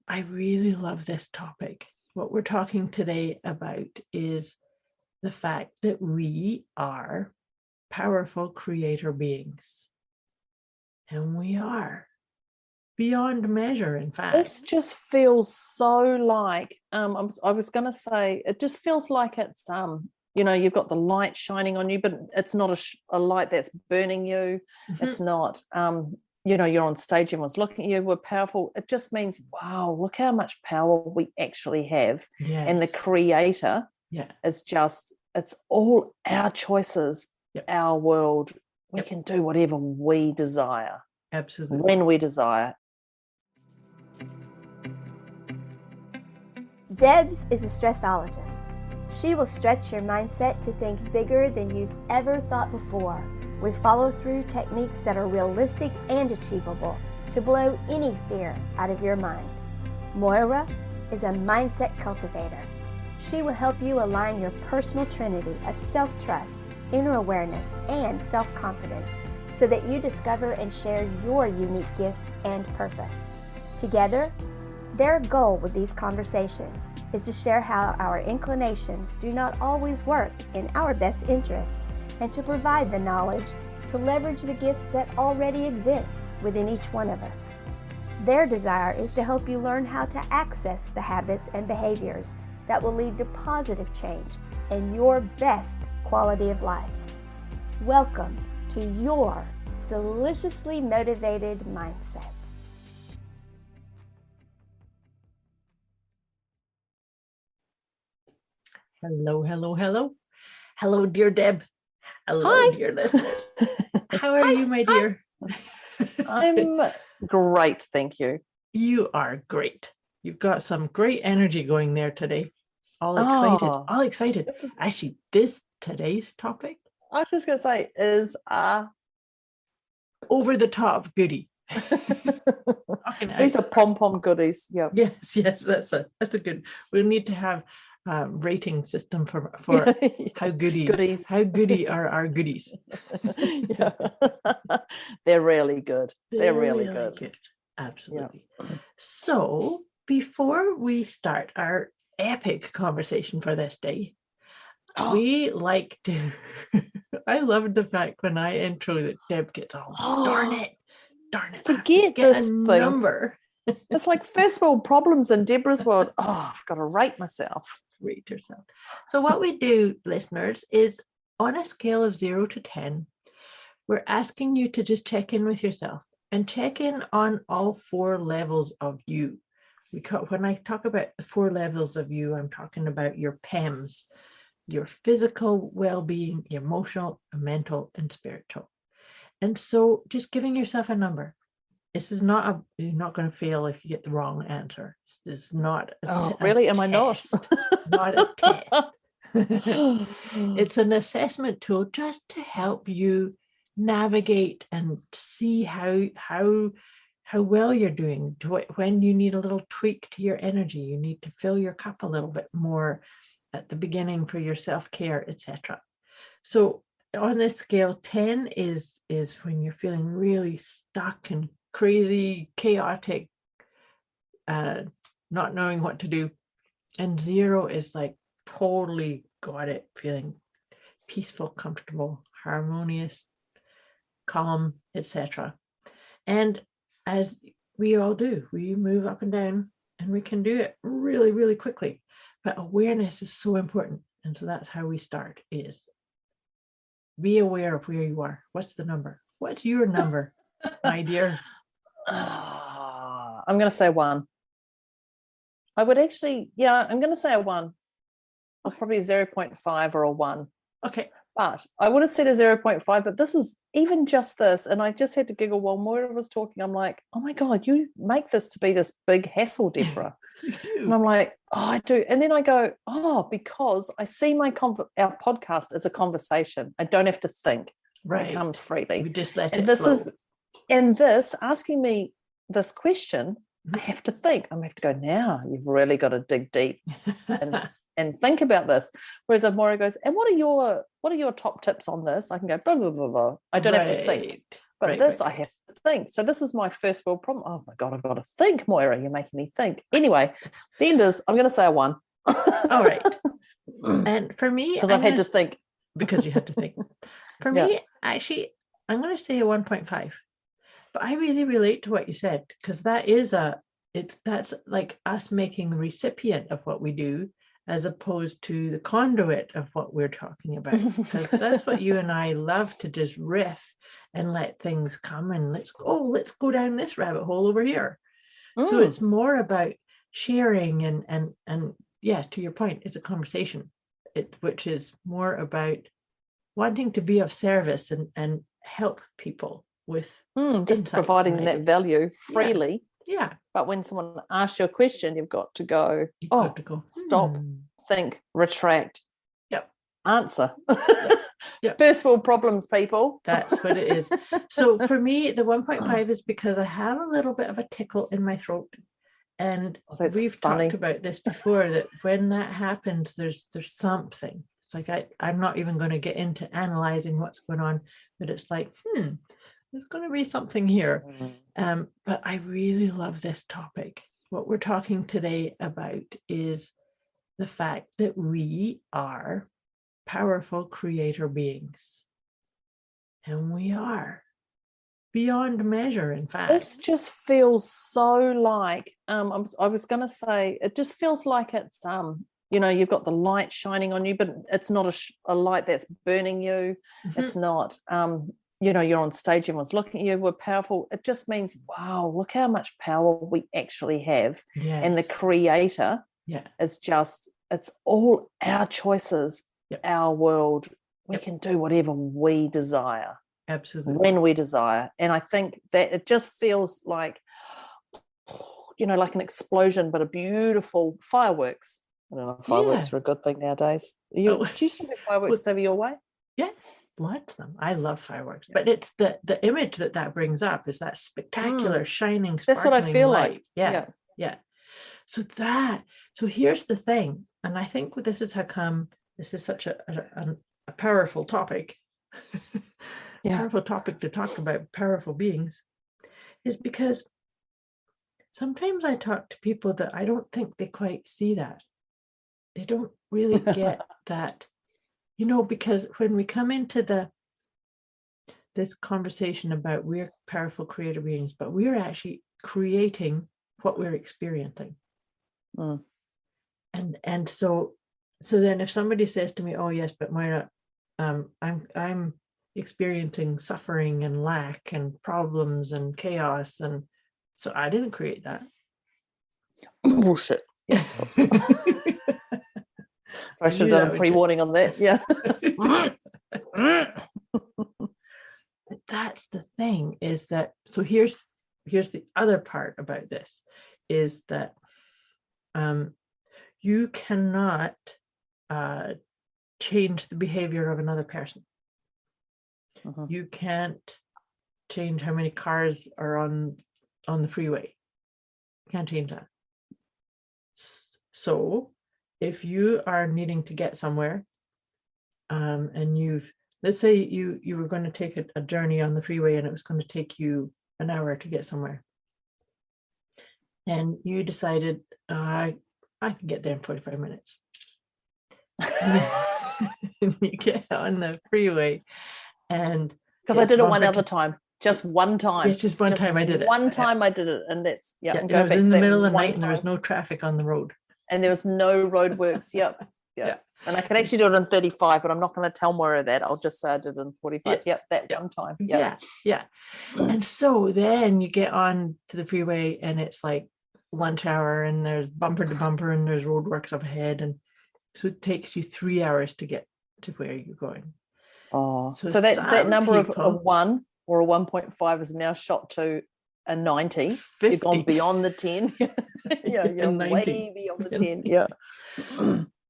I really love this topic. What we're talking today about is the fact that we are powerful creator beings. And we are beyond measure, in fact. This just feels so like, I was going to say, it just feels like it's, you've got the light shining on you, but it's not a light that's burning you. Mm-hmm. It's not, you're on stage, everyone's looking at you, we're powerful. It just means, wow, look how much power we actually have. Yes. And the creator is just, it's all our choices, our world. We can do whatever we desire. Absolutely. When we desire. Debz is a stressologist. She will stretch your mindset to think bigger than you've ever thought before, with follow-through techniques that are realistic and achievable to blow any fear out of your mind. Moira is a mindset cultivator. She will help you align your personal trinity of self-trust, inner awareness, and self-confidence so that you discover and share your unique gifts and purpose. Together, their goal with these conversations is to share how our inclinations do not always work in our best interest and to provide the knowledge to leverage the gifts that already exist within each one of us. Their desire is to help you learn how to access the habits and behaviors that will lead to positive change and your best quality of life. Welcome to your deliciously motivated mindset. Hello, hello, hello. Hello, dear Deb. Hello, Hi. Dear listeners. How are you, my dear? I'm great, thank you. You are great. You've got some great energy going there today. All excited. Actually, today's topic, I was just going to say, is over the top goodie. These are pom-pom goodies. Yeah. Yes, that's a good. We'll need to have a rating system for how goodies. How goody are our goodies? Yeah. They're really good. They're really good. Absolutely. Yeah. So before we start our epic conversation for this day, we like to I loved the fact when I intro that Deb gets darn it forget this number. It's like first world problems in Deborah's world. I've got to rate myself. Rate yourself. So what we do, listeners, is on a scale of 0 to 10, we're asking you to just check in with yourself and check in on all 4 levels of you. When I talk about the 4 levels of you, I'm talking about your PEMs, your physical well-being, emotional, mental, and spiritual. And so just giving yourself a number. This is you're not going to fail if you get the wrong answer. This is not really? Am I not? Not a test. It's an assessment tool just to help you navigate and see how well you're doing. When you need a little tweak to your energy, you need to fill your cup a little bit more at the beginning for your self-care, etc. So on this scale, 10 is when you're feeling really stuck and crazy, chaotic, not knowing what to do. And 0 is like totally got it, feeling peaceful, comfortable, harmonious, calm, etc. And as we all do, we move up and down and we can do it really, really quickly. But awareness is so important. And so that's how we start, is be aware of where you are. What's the number? What's your number, my dear? I'm going to say 1. I would actually, I'm going to say a 1. Or probably 0.5 or a 1. Okay. But I would have said a 0.5, but this is even just this. And I just had to giggle while Moira was talking. I'm like, oh my God, you make this to be this big hassle, Deborah. You do. And I'm like, I do. And then I go, because I see our podcast as a conversation. I don't have to think. Right. It comes freely. You just let it flow. Asking me this question, I have to think. I have to go, now you've really got to dig deep and think about this. Whereas if Moira goes, and what are your top tips on this? I can go, blah, blah, blah, blah. I don't have to think. But I have to think. So this is my first world problem. Oh my God, I've got to think, Moira. You're making me think. Anyway, the end is I'm going to say a 1. All right. And for me, because I've had to think. Because you had to think. For me, actually, I'm going to say a 1.5. But I really relate to what you said, because that's like us making the recipient of what we do, as opposed to the conduit of what we're talking about. Because that's what you and I love, to just riff and let things come, and let's go down this rabbit hole over here. So it's more about sharing and yeah, to your point, it's a conversation, which is more about wanting to be of service and help people with just providing that value freely. Yeah. But when someone asks you a question, you've got to go, stop, think, retract, answer. Yep. First world problems, people. That's what it is. So for me, the 1.5 is because I have a little bit of a tickle in my throat. And we've talked about this before, that when that happens, there's something. It's like I'm not even going to get into analyzing what's going on, but it's like, there's going to be something here. But I really love this topic. What we're talking today about is the fact that we are powerful creator beings. And we are beyond measure, in fact. This just feels so like, I was going to say, it just feels like it's, you've got the light shining on you, but it's not a light that's burning you. It's not, you're on stage, everyone's looking at you, we're powerful. It just means, wow, look how much power we actually have. Yes. And the creator is just, it's all our choices, our world. We can do whatever we desire. Absolutely. When we desire. And I think that it just feels like, like an explosion, but a beautiful fireworks. I don't know if fireworks are a good thing nowadays. Do you still have fireworks over your way? Yes, lots of them. I love fireworks, but it's the image that brings up is that spectacular, shining, sparkling. That's what I feel light. like. Yeah. So here's the thing, and I think this is how come this is such a powerful topic. Powerful topic to talk about, powerful beings, is because sometimes I talk to people that I don't think they quite see that. They don't really get that, because when we come into this conversation about we're powerful creator beings, but we're actually creating what we're experiencing. And so then if somebody says to me, oh yes, but Moira, I'm experiencing suffering and lack and problems and chaos, and so I didn't create that. Bullshit. Yeah. So I should have done a pre-warning on that. Yeah. That's the thing, is that, so here's the other part about this, is that you cannot change the behavior of another person. You can't change how many cars are on the freeway. You can't change that. So if you are needing to get somewhere, and let's say you were going to take a journey on the freeway, and it was going to take you an hour to get somewhere, and you decided, I can get there in 45 minutes. And you get on the freeway, and because I did it one other time, just one time. Yes, just one time I did it. One time I did it, and that's and it was in the middle of the night, and there was no traffic on the road, and there was no roadworks. Yep. And I could actually do it in 35, but I'm not going to tell Moira that. I'll just say I did it in 45. One time. Yeah. And so then you get on to the freeway, and it's like lunch hour, and there's bumper to bumper, and there's roadworks up ahead, and so it takes you 3 hours to get to where you're going. Oh, so that number of a 1 or a 1.5 is now shot to a 90. 50. You've gone beyond the 10. You're way beyond the 10. Yeah.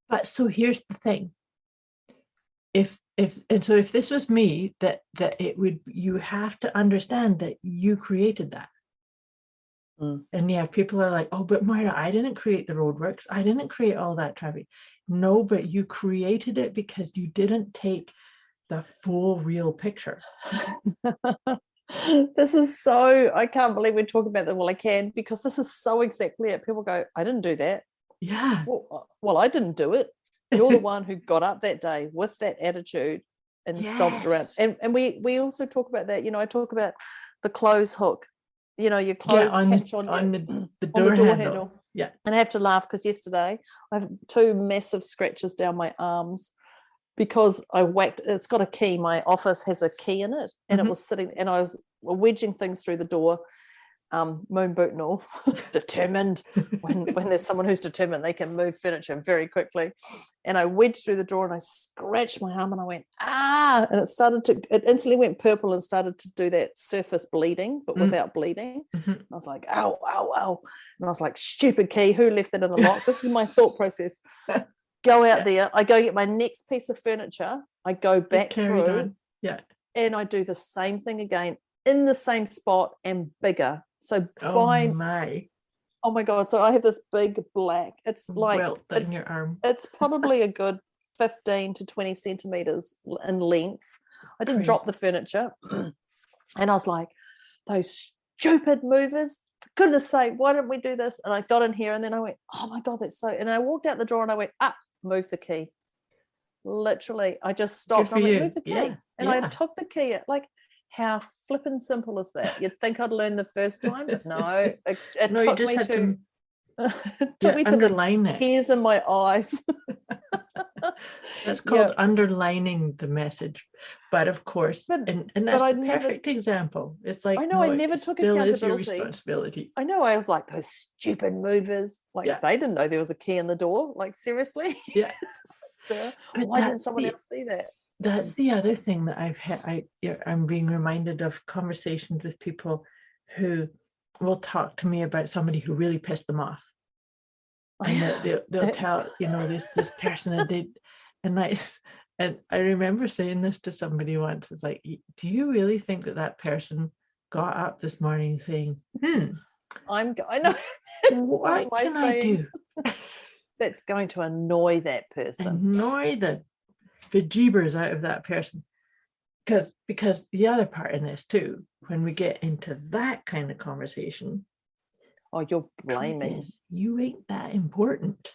But so here's the thing. If this was me, that it would, you have to understand that you created that. And people are like, oh, but Moira, I didn't create the roadworks. I didn't create all that traffic. No, but you created it because you didn't take the full real picture. This is so, I can't believe we're talking about that. Well, I can, because this is so exactly it. People go, I didn't do that. Yeah. Well, I didn't do it. You're the one who got up that day with that attitude and stomped around. And we also talk about that. I talk about the clothes hook. Your clothes catch on the on the door door handle. handle. Yeah. And I have to laugh because yesterday I have 2 massive scratches down my arms because I whacked. It's got a key. My office has a key in it, and it was sitting. And I was wedging things through the door. Moon boot and all, determined. When there's someone who's determined, they can move furniture very quickly. And I wedged through the door and I scratched my arm and I went, and it instantly went purple and started to do that surface bleeding, but without bleeding. I was like, ow, ow, ow. And I was like, stupid key, who left it in the lock? This is my thought process. Go out there, I go get my next piece of furniture, I go back through, and I do the same thing again in the same spot and bigger. So oh my God, so I have this big black, it's like welt in your arm. It's probably a good 15 to 20 centimeters in length. I didn't drop the furniture, and I was like, those stupid movers, for goodness sake, why didn't we do this? And I got in here and then I went, oh my God, that's so, and I walked out the door and I went, move the key. Literally, I just stopped and I went, move the key. And I took the key. Like, how flippin' simple is that? You'd think I'd learn the first time, but no. It took me to underline the tears in my eyes. That's called underlining the message. But of course, and that's the perfect example. It's like, I know, I never took accountability. Is your responsibility. I know, I was like, those stupid movers. Like, they didn't know there was a key in the door. Like, seriously? Yeah. Why didn't someone else see that? That's the other thing that I'm being reminded of conversations with people who will talk to me about somebody who really pissed them off. And they'll tell, this person that they, and I remember saying this to somebody once. It's like, do you really think that person got up this morning saying, I know, what can I do? That's going to annoy that person. Annoy the bejeebers out of that person. Because the other part in this too, when we get into that kind of conversation, you're blaming. You ain't that important.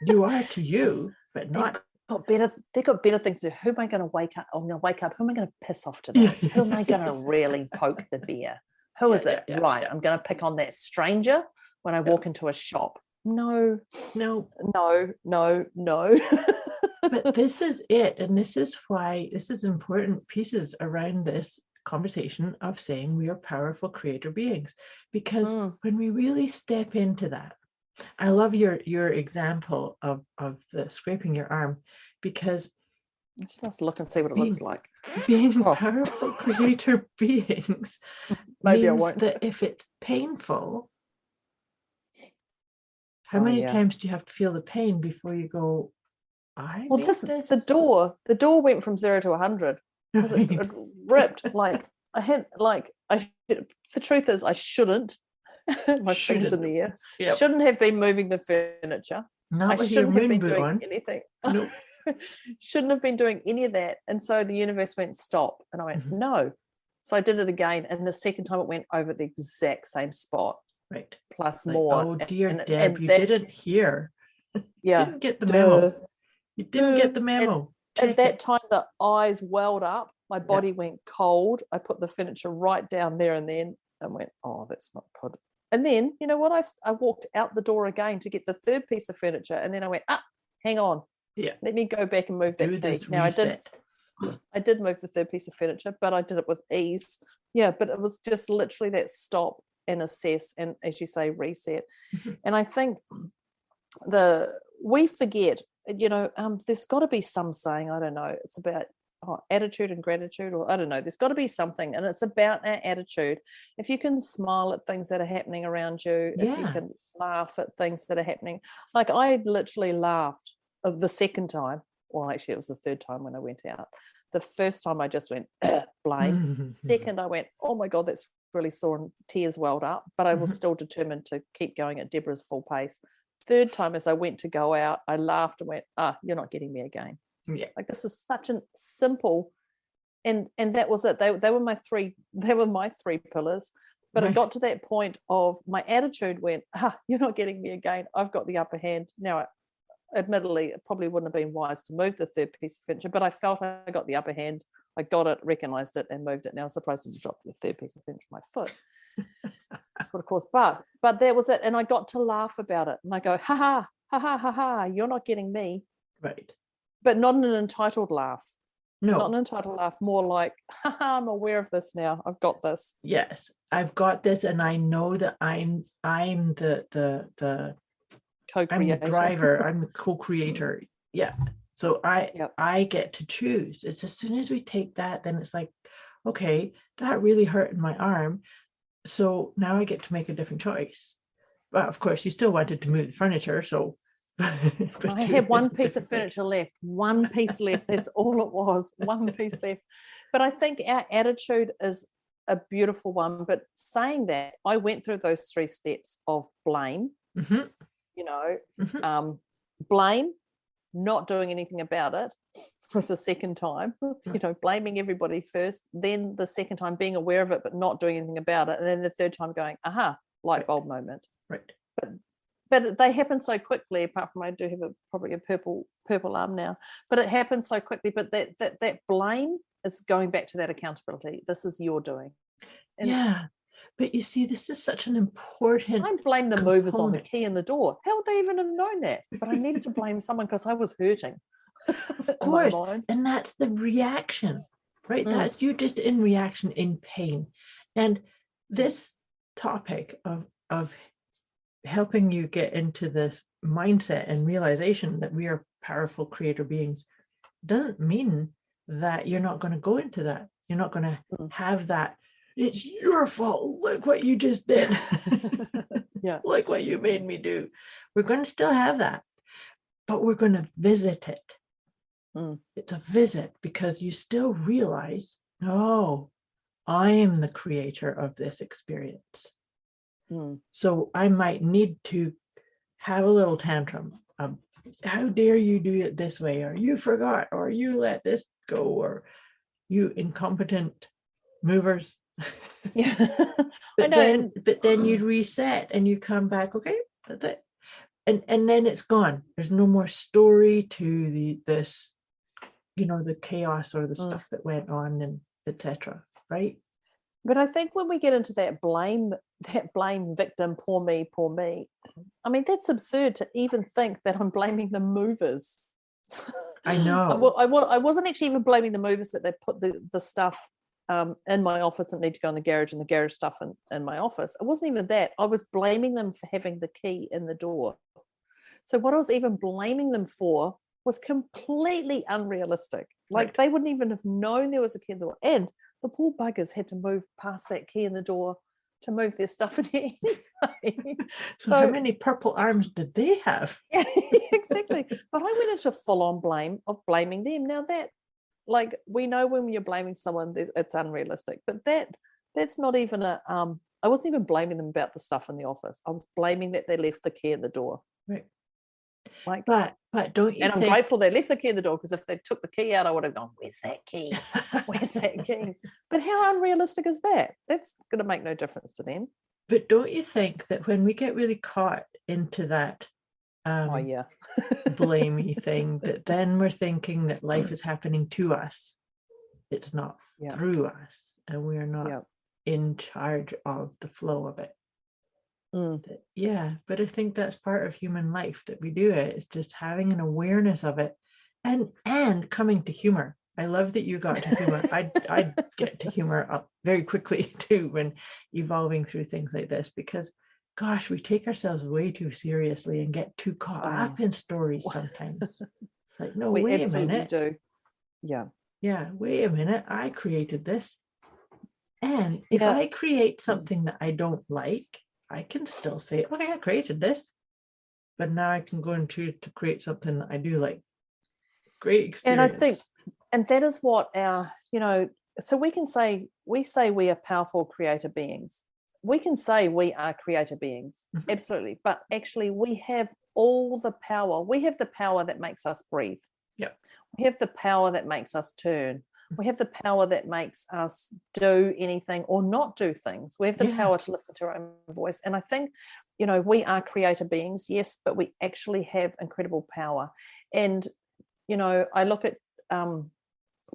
You are to you, but not. They've got better things to do. Who am I going to wake up? I'm going to wake up. Who am I going to piss off today? Who am I going to really poke the bear? Who is it? Right. I'm going to pick on that stranger when I walk into a shop. No. But this is it. And this is why this is important pieces around this conversation of saying we are powerful creator beings. Because when we really step into that, I love your example of the scraping your arm, because I just must look and see what it looks like. Being powerful creator beings means that if it's painful, how many times do you have to feel the pain before you go, the door went from 0 to 100 because it ripped. Like the truth is I shouldn't. My fingers in the air. Yep. Shouldn't have been moving the furniture. Not with your moon boot on. Anything. Nope. Shouldn't have been doing any of that. And so the universe went stop, and I went no. So I did it again, and the second time it went over the exact same spot. Right. Plus more. Oh dear, Deb, you didn't hear. Yeah. You didn't get the memo. You didn't get the memo. At that time, the eyes welled up. My body went cold. I put the furniture right down there and then and went, oh, that's not good. And then, you know what? I walked out the door again to get the third piece of furniture. And then I went, hang on. Yeah. Let me go back and move that key. Now, I did move the third piece of furniture, but I did it with ease. Yeah, but it was just literally that stop and assess and, as you say, reset. And I think we forget, there's got to be some saying, I don't know, it's about attitude and gratitude, or I don't know, there's got to be something, and it's about our attitude. If you can smile at things that are happening around you, if you can laugh at things that are happening, like I literally laughed the second time, well actually it was the third time when I went out. The first time I just went blame. Second I went, oh my God, that's really sore, and tears welled up, but I was still determined to keep going at Deborah's full pace. Third time, as I went to go out, I laughed and went, you're not getting me again. Yeah. Like, this is such a simple and that was it. They were my three pillars. But Right. it got to that point of my attitude went, you're not getting me again. I've got the upper hand. Now, admittedly, it probably wouldn't have been wise to move the third piece of furniture, but I felt I got the upper hand. I got it, recognized it, and moved it. Now I was supposed to drop the third piece of furniture with my foot. But of course, but that was it. And I got to laugh about it. And I go, ha ha, ha ha, ha ha, you're not getting me. Right. But not an entitled laugh. No. Not an entitled laugh, more like, haha, I'm aware of this now. I've got this. Yes, I've got this, and I know that I'm the Co-creator. I'm the driver. I'm the co-creator. Yeah. So I get to choose. It's as soon as we take that, then it's like, okay, that really hurt in my arm. So now I get to make a different choice. Well, of course, you still wanted to move the furniture, so. I had one piece of furniture left. One piece left. That's all it was. One piece left. But I think our attitude is a beautiful one. But saying that, I went through those 3 steps of blame. Mm-hmm. You know, Mm-hmm. Blame, not doing anything about it was the second time. You know, blaming everybody first. Then the second time being aware of it, but not doing anything about it. And then the third time going, aha, light bulb moment. Right. But they happen so quickly, apart from I do have probably a purple arm now, but it happens so quickly. But that blame is going back to that accountability. This is your doing. And yeah. But you see, this is such an important. I blame the movers on the component. key in the door. How would they even have known that? But I needed to blame someone because I was hurting. Of course. And that's the reaction, right? That's you just in reaction, in pain. And this topic of helping you get into this mindset and realization that we are powerful creator beings doesn't mean that you're not going to go into that. You're not going to have that. It's your fault. Look what you just did. Yeah. Look what you made me do. We're going to still have that, but we're going to visit it. It's a visit because you still realize, no, I am the creator of this experience. So I might need to have a little tantrum. How dare you do it this way? Or you forgot, or you let this go, or you incompetent movers. Yeah. But then you reset and you come back, okay, that's it. And then it's gone. There's no more story to this, the chaos or the stuff that went on and etc. Right? But I think when we get into that blame victim, poor me, I mean, that's absurd to even think that I'm blaming the movers. I know. I wasn't actually even blaming the movers that they put the stuff in my office and need to go in the garage, and the garage stuff in my office. It wasn't even that. I was blaming them for having the key in the door. So what I was even blaming them for was completely unrealistic. Like Right. They wouldn't even have known there was a key in the door. And the poor buggers had to move past that key in the door to move their stuff in here anyway. So how many purple arms did they have? Exactly. But I went into full-on blame of blaming them. Now that, like, we know when you're blaming someone, it's unrealistic. But that's not even I wasn't even blaming them about the stuff in the office. I was blaming that they left the key in the door. Right. Like, but don't you and think... I'm grateful they left the key in the door, because if they took the key out, I would have gone, where's that key? Where's that key? But how unrealistic is that? That's going to make no difference to them. But don't you think that when we get really caught into that blamey thing, that then we're thinking that life is happening to us, it's not through us, and we're not in charge of the flow of it. Yeah, but I think that's part of human life, that we do it. It's just having an awareness of it and coming to humor. I love that you got to humor. I get to humor very quickly too when evolving through things like this, because gosh, we take ourselves way too seriously and get too caught up in stories sometimes. Like, no, wait a minute. Do. Yeah, wait a minute. I created this. And if I create something that I don't like, I can still say, okay, I created this, but now I can go and choose to create something that I do like. Great experience. And I think, and that is what our, so we say we are powerful creator beings. We can say we are creator beings, absolutely. But actually we have all the power. We have the power that makes us breathe. Yeah. We have the power that makes us turn. We have the power that makes us do anything or not do things. We have the power to listen to our own voice. And I think, we are creator beings, yes, but we actually have incredible power. And, I look at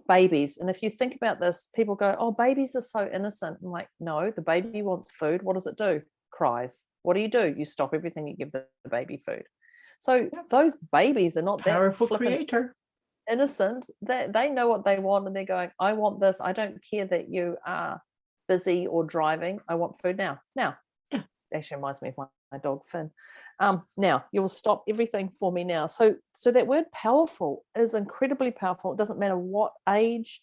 babies, and if you think about this, people go, oh, babies are so innocent. I'm like, no, the baby wants food. What does it do? Cries. What do? You stop everything, you give the baby food. So those babies are not powerful that creator, innocent. They know what they want, and they're going, I want this. I don't care that you are busy or driving. I want food now. Actually reminds me of my dog Finn. Now you will stop everything for me now. So that word powerful is incredibly powerful. It doesn't matter what age.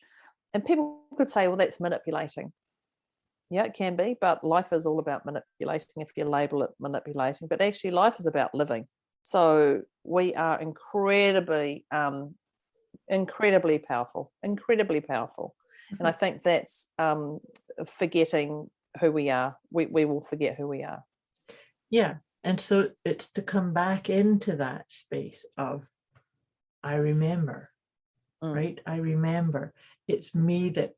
And people could say, well, that's manipulating. Yeah, it can be, but life is all about manipulating if you label it manipulating. But actually life is about living. So we are incredibly powerful. And I think that's forgetting who we are. We will forget who we are. Yeah. And so it's to come back into that space of, I remember, right? I remember. It's me that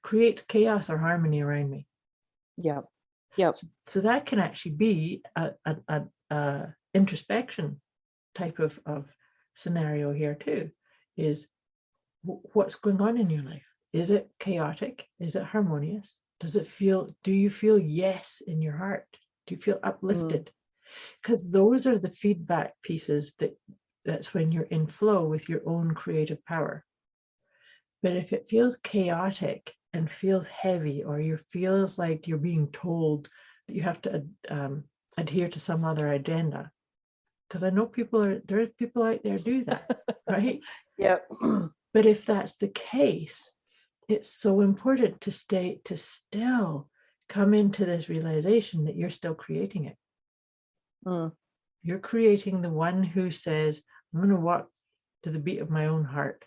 creates chaos or harmony around me. Yeah. So that can actually be a introspection type of scenario here too, is what's going on in your life? Is it chaotic? Is it harmonious? Do you feel yes in your heart? Do you feel uplifted? Because those are the feedback pieces that's when you're in flow with your own creative power. But if it feels chaotic and feels heavy, or you feels like you're being told that you have to adhere to some other agenda, because I know there's people out there do that, right? Yeah. But if that's the case, it's so important to still come into this realization that you're still creating it. You're creating the one who says, I'm going to walk to the beat of my own heart.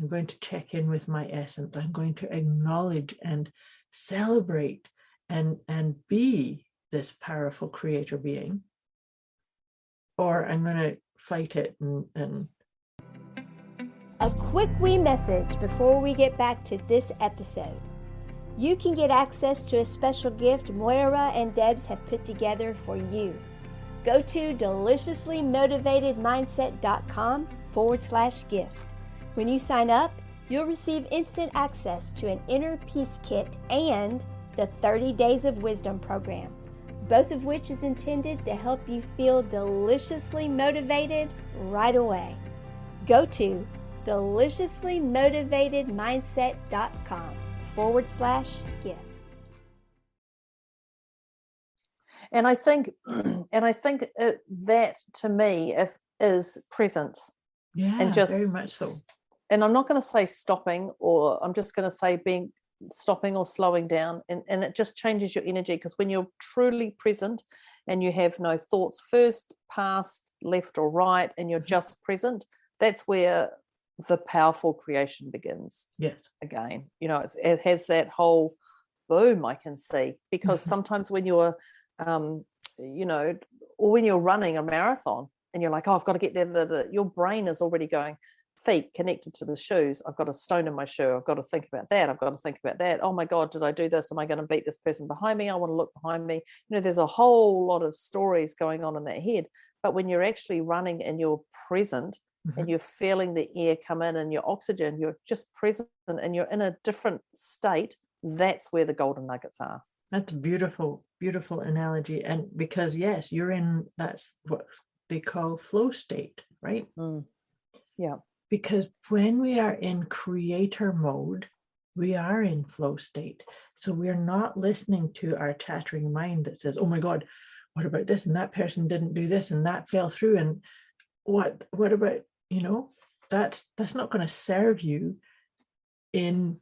I'm going to check in with my essence. I'm going to acknowledge and celebrate and be this powerful creator being. Or I'm going to fight it and A quick wee message before we get back to this episode. You can get access to a special gift Moira and Debz have put together for you. Go to deliciously-motivated-mindset.com/gift. When you sign up, you'll receive instant access to an inner peace kit and the 30 Days of Wisdom program, both of which is intended to help you feel deliciously motivated right away. Go to deliciously-motivated-mindset.com/gift. And I think that to me is presence. yeah, and just very much so. And I'm not going to say stopping, or I'm just going to say stopping or slowing down, and it just changes your energy, because when you're truly present and you have no thoughts first, past, left or right, and you're just present, that's where the powerful creation begins. Yes. Again, it has that whole boom I can see, because sometimes when you're or when you're running a marathon and you're like, oh, I've got to get there, your brain is already going, feet connected to the shoes, I've got a stone in my shoe, I've got to think about that, I've got to think about that, oh my God, did I do this, am I going to beat this person behind me, I want to look behind me. There's a whole lot of stories going on in that head. But when you're actually running and you're present, and you're feeling the air come in and your oxygen, you're just present and you're in a different state, that's where the golden nuggets are. That's a beautiful, beautiful analogy. And because, yes, that's what they call flow state, right? Yeah. Because when we are in creator mode, we are in flow state. So we're not listening to our chattering mind that says, oh my God, what about this? And that person didn't do this and that fell through. And what about, that's not going to serve you in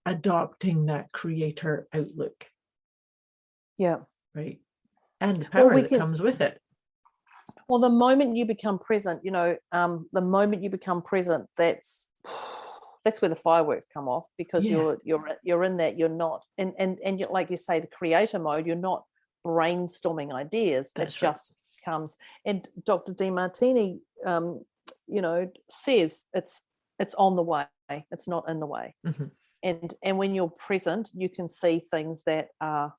adopting that creator outlook. Yeah. Right. And the power that comes with it. Well, the moment you become present, that's where the fireworks come off, because you're in that, you're not, and you're, like you say, the creator mode, you're not brainstorming ideas. That just comes. And Dr. DeMartini says it's on the way, it's not in the way. Mm-hmm. And when you're present, you can see things that are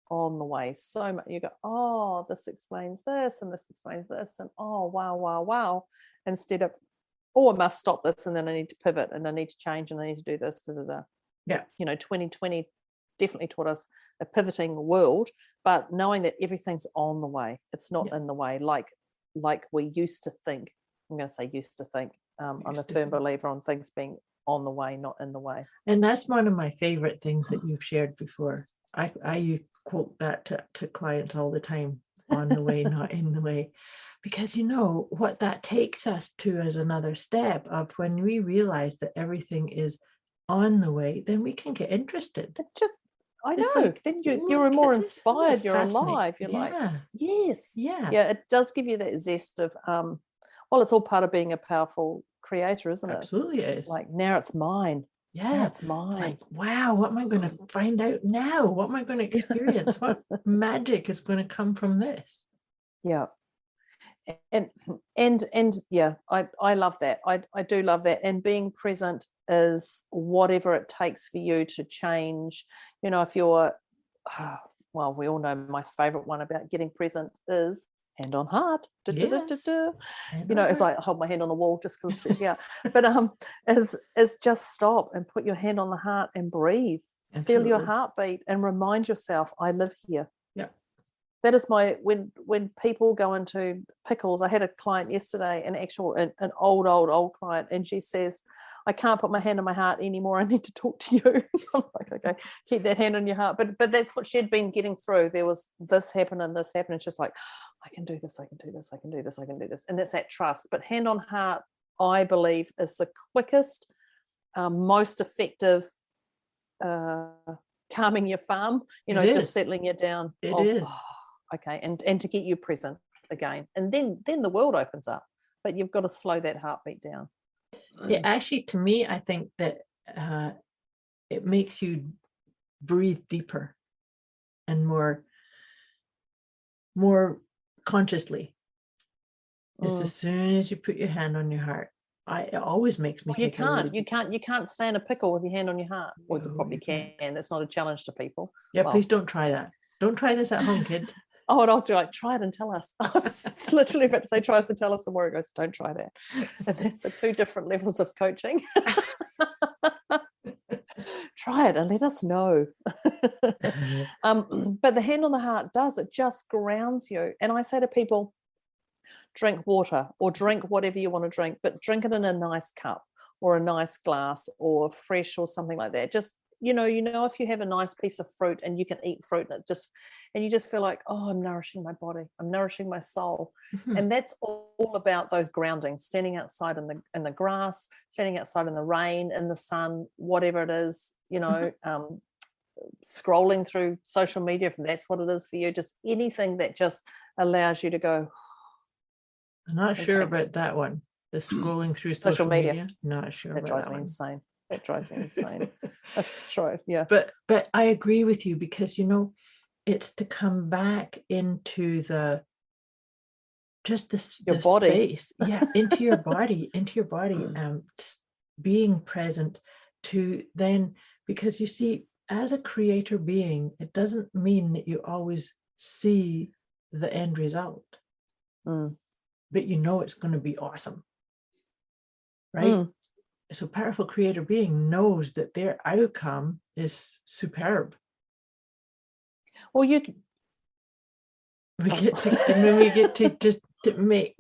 on the way so much. You go, oh, this explains this and this explains this, and oh, wow, instead of, oh, I must stop this, and then I need to pivot, and I need to change, and I need to do this. Yeah. 2020 definitely taught us a pivoting world, but knowing that everything's on the way, it's not in the way like we used to think. I'm going to say used to think. I'm a firm believer on things being on the way, not in the way. And that's one of my favorite things that you've shared before. I quote that to clients all the time: on the way, not in the way. Because what that takes us to as another step of when we realize that everything is on the way, then we can get interested. I know. Then you're more inspired. You're alive. You're like, yes, yeah. It does give you that zest of, well, it's all part of being a powerful creator, isn't it? Absolutely is. Like, now it's mine. Yeah, now it's mine. It's like, wow, what am I going to find out now? What am I going to experience? What magic is going to come from this? Yeah. And yeah, I love that. I do love that. And being present is whatever it takes for you to change. If you're, well, we all know my favorite one about getting present is hand on heart. It's like I hold my hand on the wall just because it's out. But is just stop and put your hand on the heart and breathe. Absolutely. Feel your heartbeat and remind yourself, I live here. Yeah. That is when people go into pickles. I had a client yesterday, an old client, and she says, I can't put my hand on my heart anymore. I need to talk to you. I'm like, okay, keep that hand on your heart. But that's what she had been getting through. There was this happen and this happened. It's just like, I can do this, I can do this, I can do this, I can do this. And that's that trust. But hand on heart, I believe, is the quickest, most effective calming your farm, just settling you down. It is. Oh, okay, and to get you present again. And then the world opens up. But you've got to slow that heartbeat down. It actually, to me, I think that it makes you breathe deeper and more consciously. It's as soon as you put your hand on your heart. It always makes me. You can't stay in a pickle with your hand on your heart. Well, you probably can. That's not a challenge to people. Yeah, please don't try that. Don't try this at home, kids. Oh, and I was like, try it and tell us. It's literally about to say, try us and tell us, and Moira goes, don't try that. And that's the two different levels of coaching. Try it and let us know. But the hand on the heart it just grounds you. And I say to people, drink water or drink whatever you want to drink, but drink it in a nice cup or a nice glass or fresh or something like that. Just if you have a nice piece of fruit and you can eat fruit and you just feel like, oh, I'm nourishing my body, I'm nourishing my soul. Mm-hmm. And that's all about those groundings, standing outside in the grass, standing outside in the rain, in the sun, whatever it is, scrolling through social media, if that's what it is for you, just anything that just allows you to go. I'm not sure about that one. The scrolling through social media. Not sure. That drives me insane. That drives me insane. That's right. Yeah. But I agree with you because it's to come back into your body space. Yeah, into your body, being present to then, because you see, as a creator being, it doesn't mean that you always see the end result. But it's going to be awesome. Right? So powerful creator being knows that their outcome is superb. Well, we get to just to make,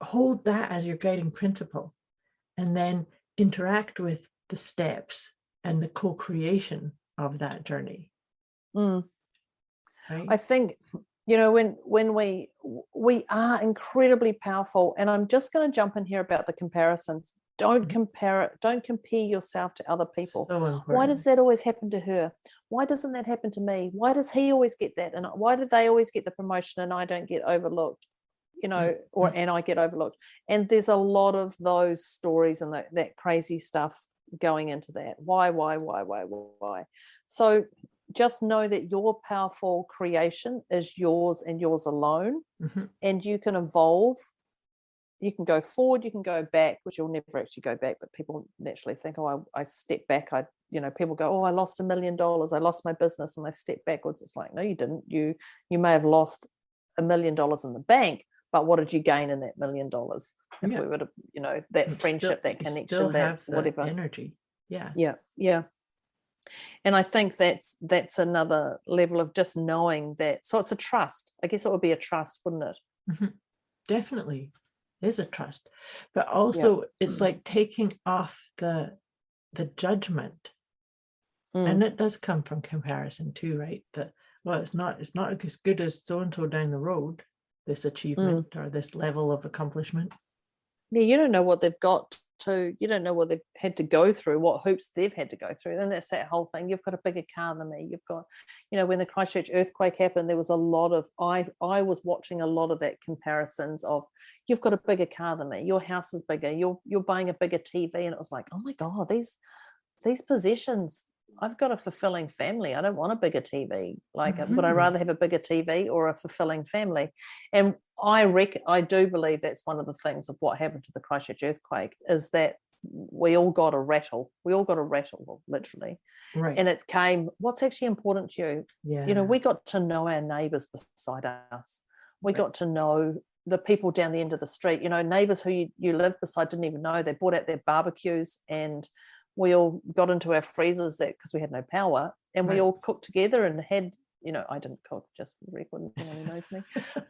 hold that as your guiding principle and then interact with the steps and the co-creation of that journey. Right? I think, when we are incredibly powerful, and I'm just going to jump in here about the comparisons. Don't compare yourself to other people. So why does that always happen to her? Why doesn't that happen to me? Why does he always get that? And why do they always get the promotion and I don't get overlooked? And I get overlooked. And there's a lot of those stories and that crazy stuff going into that. Why? So just know that your powerful creation is yours and yours alone. Mm-hmm. And you can evolve you can go forward, you can go back, which you'll never actually go back, but people naturally think, oh, I step back. People go, oh, I lost $1 million, I lost my business, and they step backwards. It's like, no, you didn't. You may have lost $1 million in the bank, but what did you gain in that $1 million? If we were to, that friendship, that connection, that whatever energy. Yeah. And I think that's another level of just knowing that. So it's a trust. I guess it would be a trust, wouldn't it? Mm-hmm. Definitely is a trust, but also it's like taking off the judgment, and it does come from comparison too, right? That, well, it's not as good as so and so down the road, this achievement or this level of accomplishment. Yeah, you don't know what they've got to, you don't know what they've had to go through, what hoops they've had to go through. And that's that whole thing. You've got a bigger car than me. You've got, when the Christchurch earthquake happened, there was a lot of, I was watching a lot of that comparisons of, you've got a bigger car than me. Your house is bigger. You're buying a bigger TV. And it was like, oh my God, these possessions, I've got a fulfilling family. I don't want a bigger TV. Would I rather have a bigger TV or a fulfilling family? And I do believe that's one of the things of what happened to the Christchurch earthquake, is that we all got a rattle. Literally. Right. And it came, what's actually important to you? Yeah. We got to know our neighbours beside us. We got to know the people down the end of the street, neighbours who you lived beside didn't even know. They brought out their barbecues, and we all got into our freezers because we had no power, and we all cooked together and had, I didn't cook, just for the record, who knows me,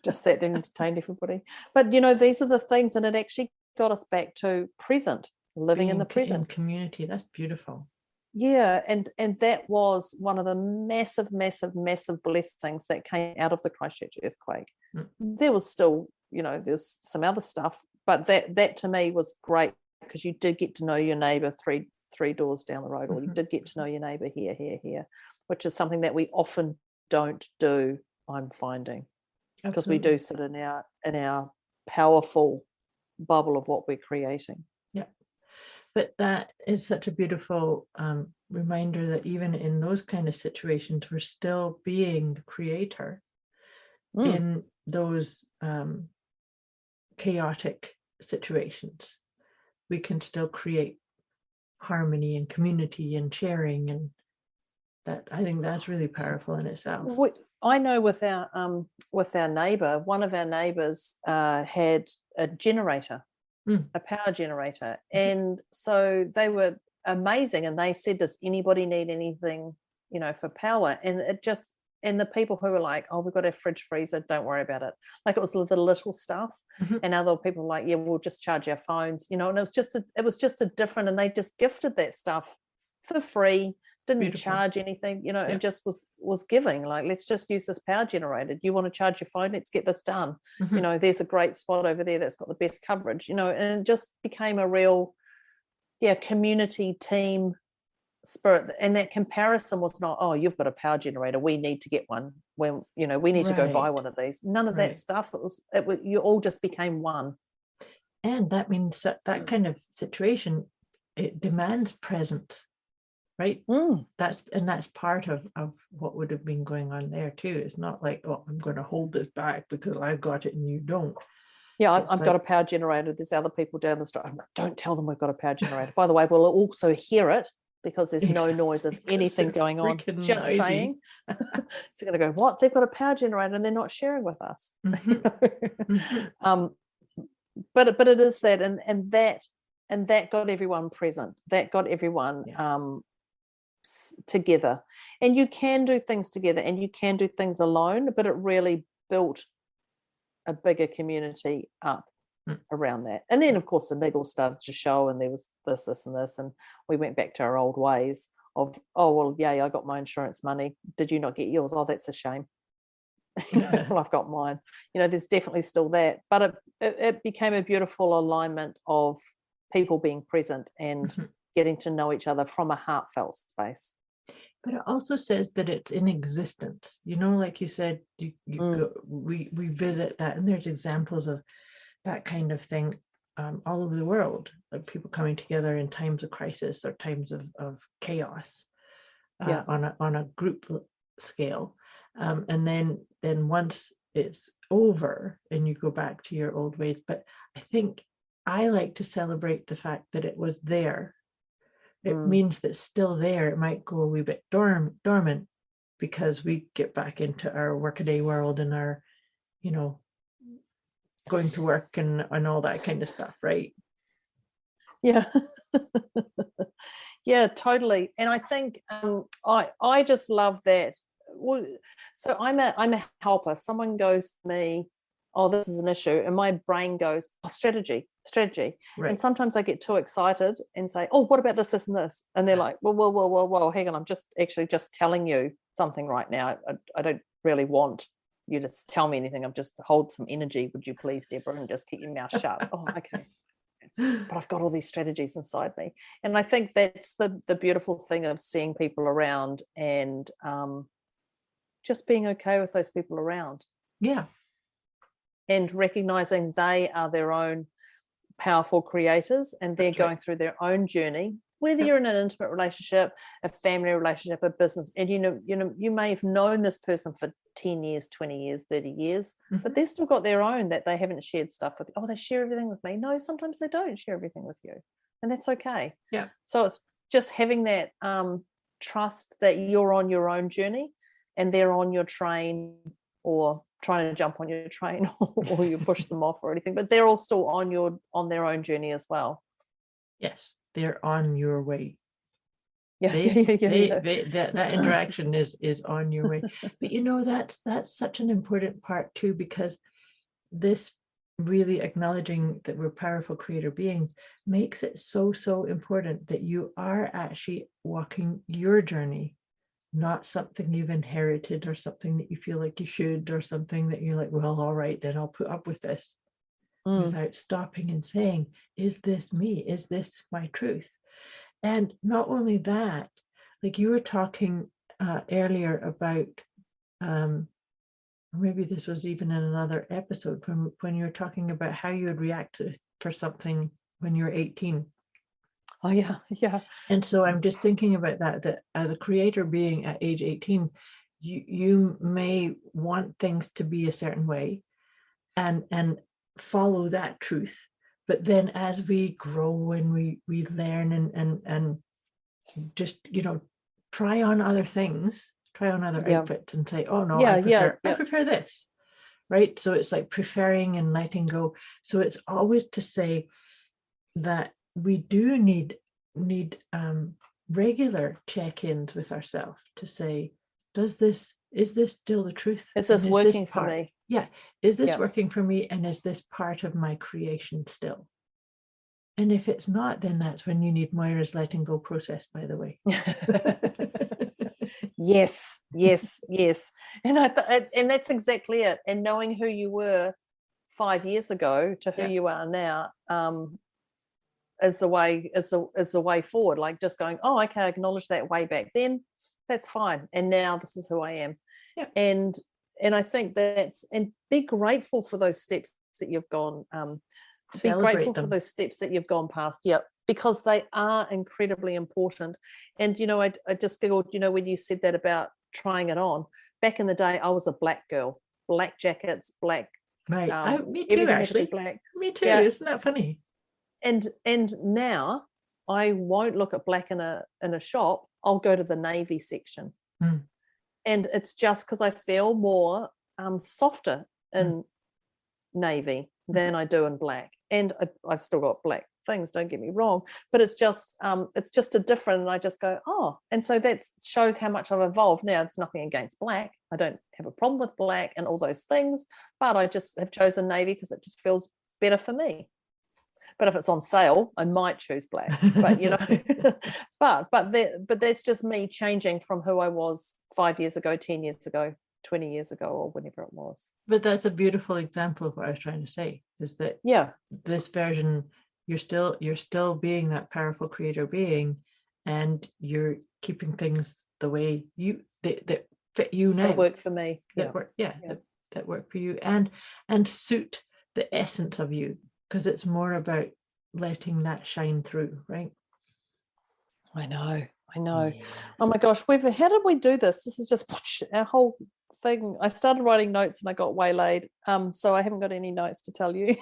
just sat there and entertained everybody. But, these are the things, and it actually got us back to present, living in the present. In community, that's beautiful. Yeah, and that was one of the massive, massive, massive blessings that came out of the Christchurch earthquake. There was still, there's some other stuff, but that to me was great, because you did get to know your neighbour three doors down the road, or you did get to know your neighbour here, which is something that we often don't do, I'm finding. Because we do sit in our powerful bubble of what we're creating. Yeah, but that is such a beautiful reminder that even in those kind of situations, we're still being the creator in those chaotic situations. We can still create harmony and community and sharing, and that, I think that's really powerful in itself. I know with our neighbour, one of our neighbours had a generator, a power generator, and so they were amazing, and they said, does anybody need anything, for power? And it just, and the people who were like, oh, we've got a fridge freezer, don't worry about it. Like, it was the little stuff. And other people were like, yeah, we'll just charge our phones, and it was just a different, and they just gifted that stuff for free, didn't charge anything, and just was giving, like, let's just use this power generator. You want to charge your phone? Let's get this done. There's a great spot over there that's got the best coverage, and it just became a real, community team spirit. And that comparison was not, oh, you've got a power generator, we need to get one, when we need to go buy one of these. None of that stuff. It was you all just became one. And that means that kind of situation, it demands presence, right? That's part of what would have been going on there too. It's not like, oh, I'm going to hold this back because I've got it and you don't. Yeah, I've got a power generator. There's other people down the street. Don't tell them we've got a power generator. By the way, we'll also hear it, because there's no noise of anything going on. Just noisy. Saying. So you're going to go, what? They've got a power generator and they're not sharing with us. But it is that, and that got everyone present. That got everyone together. And you can do things together, and you can do things alone, but it really built a bigger community up around that. And then, of course, the niggles started to show, and there was this, and we went back to our old ways of, oh, well, yeah, I got my insurance money. Did you not get yours? Oh, that's a shame. Well, I've got mine. There's definitely still that. But it became a beautiful alignment of people being present and getting to know each other from a heartfelt space. But it also says that it's in existence. Like you said, we visit that, and there's examples of that kind of thing all over the world, like people coming together in times of crisis or times of chaos on a group scale. And then once it's over and you go back to your old ways. But I think I like to celebrate the fact that it was there. It means that it's still there. It might go a wee bit dormant because we get back into our workaday world and our, you know, going to work and all that kind of stuff, right? Yeah. Yeah, totally. And I think I just love that. Well, so I'm a helper. Someone goes to me, oh, this is an issue, and my brain goes, oh, strategy. Right. And sometimes I get too excited and say, oh, what about this and this? And they're like, whoa, hang on, I'm just telling you something right now. I don't really want you to tell me anything. I'm just hold some energy, would you please, Deborah, and just keep your mouth shut. Oh, okay. But I've got all these strategies inside me. And I think that's the beautiful thing of seeing people around and just being okay with those people around. Yeah. And recognizing they are their own powerful creators and they're going through their own journey, whether you're in an intimate relationship, a family relationship, a business, and you may have known this person for 10 years, 20 years, 30 years, but they've still got their own that they haven't shared stuff with. Oh, they share everything with me. No, sometimes they don't share everything with you, and that's okay. Yeah. So it's just having that trust that you're on your own journey and they're on your train, or trying to jump on your train, or you push them off or anything, but they're all still on their own journey as well. Yes, they're on your way. Yeah, that interaction is on your way. But that's such an important part too, because this really acknowledging that we're powerful creator beings makes it so important that you are actually walking your journey, not something you've inherited or something that you feel like you should, or something that you're like, well, all right, then I'll put up with this, without stopping and saying, is this me? Is this my truth? And not only that, like you were talking earlier about, maybe this was even in another episode, when you were talking about how you would react for something when you're 18. Oh, yeah. And so I'm just thinking about that as a creator being at age 18, you may want things to be a certain way and follow that truth. But then as we grow and we learn and just, try on other things, try on other outfits and say, oh no, I prefer this, right? So it's like preferring and letting go. So it's always to say that we do need regular check-ins with ourselves to say, is this still the truth? Is this working for me? Yeah. Is this working for me? And is this part of my creation still? And if it's not, then that's when you need Moira's letting go process, by the way. Yes. And and that's exactly it. And knowing who you were 5 years ago to who you are now, is the way forward. Like just going, oh, okay, I acknowledge that way back then, that's fine, and now this is who I am. And I think and be grateful for those steps that you've gone, be grateful for those steps that you've gone past, because they are incredibly important. And I just giggled, when you said that about trying it on. Back in the day, I was a black girl, black jackets, black, right. Me too, actually. Black. Me too. Isn't that funny? And now I won't look at black in a shop. I'll go to the navy section, and it's just because I feel more softer in navy than I do in black. And I've still got black things, don't get me wrong, but it's just a different. And I just go, oh, and so that shows how much I've evolved. Now it's nothing against black. I don't have a problem with black and all those things, but I just have chosen navy because it just feels better for me. But if it's on sale, I might choose black. But but that's just me changing from who I was 5 years ago, 10 years ago, 20 years ago, or whenever it was. But that's a beautiful example of what I was trying to say, is that this version, you're still being that powerful creator being, and you're keeping things the way that fit you now. That work for me. That work for you and suit the essence of you. Because it's more about letting that shine through, right? I know. Oh my gosh, how did we do this? This is just our whole thing. I started writing notes and I got waylaid. So I haven't got any notes to tell you.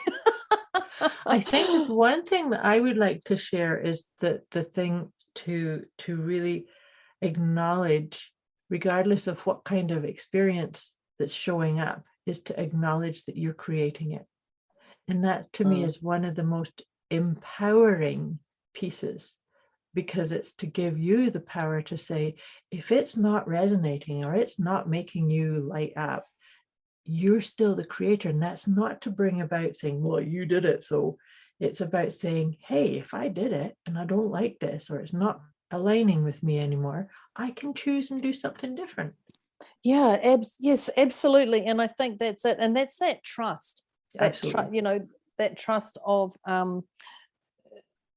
I think one thing that I would like to share is the thing to really acknowledge, regardless of what kind of experience that's showing up, is to acknowledge that you're creating it. And that to me is one of the most empowering pieces, because it's to give you the power to say, if it's not resonating or it's not making you light up, you're still the creator. And that's not to bring about saying, well, you did it. So it's about saying, hey, if I did it and I don't like this, or it's not aligning with me anymore, I can choose and do something different. Yeah, yes, absolutely. And I think that's it. And that's that trust. That trust of,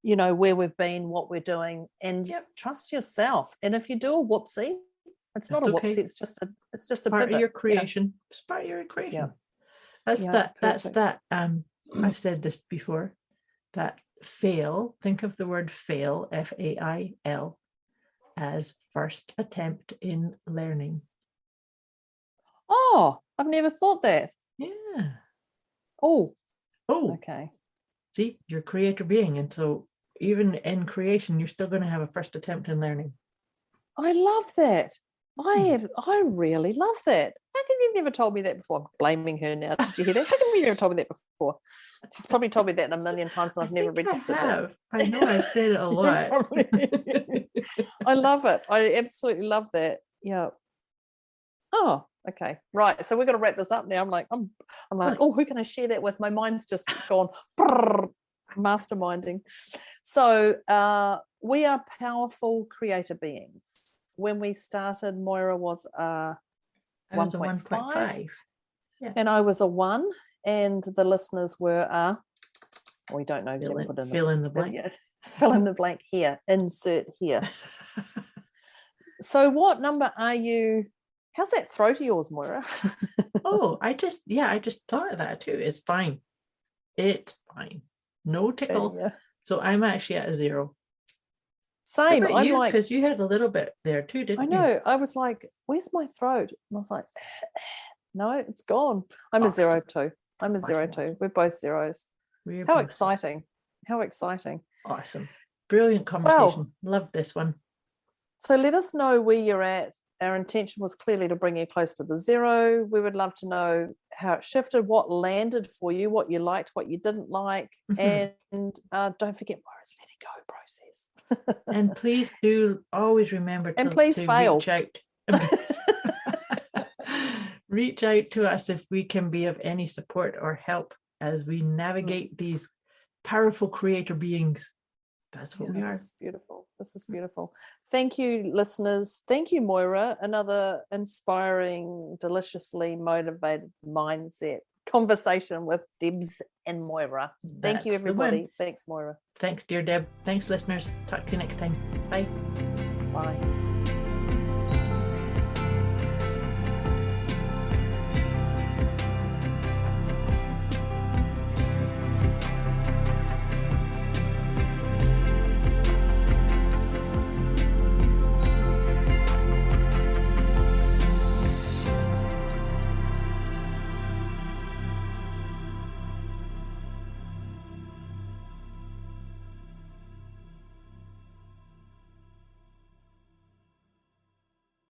where we've been, what we're doing, and trust yourself. And if you do a whoopsie, it's not a whoopsie. It's just a part pivot. of your creation. It's part of your creation. Yeah. That's that. I've said this before. That fail. Think of the word fail, FAIL, as first attempt in learning. Oh, I've never thought that. Yeah. Oh. Okay. See, you're a creator being, and so even in creation, you're still going to have a first attempt in learning. I love that. I really love that. How come you've never told me that before? I'm blaming her now. Did you hear that? How come you never told me that before? She's probably told me that a million times and I've never registered it. I know I've said it a lot. I love it. I absolutely love that. Yeah. Oh, okay. Right. So we're going to wrap this up now. I'm like, oh, who can I share that with? My mind's just gone masterminding. So we are powerful creator beings. When we started, Moira was a 1.5. Yeah. And I was a 1, and the listeners were we don't know. Fill in the blank. Fill in the blank here. Insert here. So what number are you? How's that throat of yours, Moira? I just thought of that too. It's fine. It's fine. No tickle. Yeah. So I'm actually at a 0. Same. I'm you? like, because you had a little bit there too, didn't you? I know. I was like, where's my throat? And I was like, no, it's gone. I'm a 0 too. I'm a 0 too. We're both zeros. How exciting. How exciting. Awesome. Brilliant conversation. Love this one. So let us know where you're at. Our intention was clearly to bring you close to the 0. We would love to know how it shifted, what landed for you, what you liked, what you didn't like. And don't forget Moira's letting go process. And please do always remember to fail. Reach out to us if we can be of any support or help as we navigate these powerful creator beings. That's what we are. This is beautiful. This is beautiful. Thank you, listeners. Thank you, Moira. Another inspiring, deliciously motivated mindset conversation with Debz and Moira. Thank you, everybody. Thanks, Moira. Thanks, dear Deb. Thanks, listeners. Talk to you next time. Bye. Bye.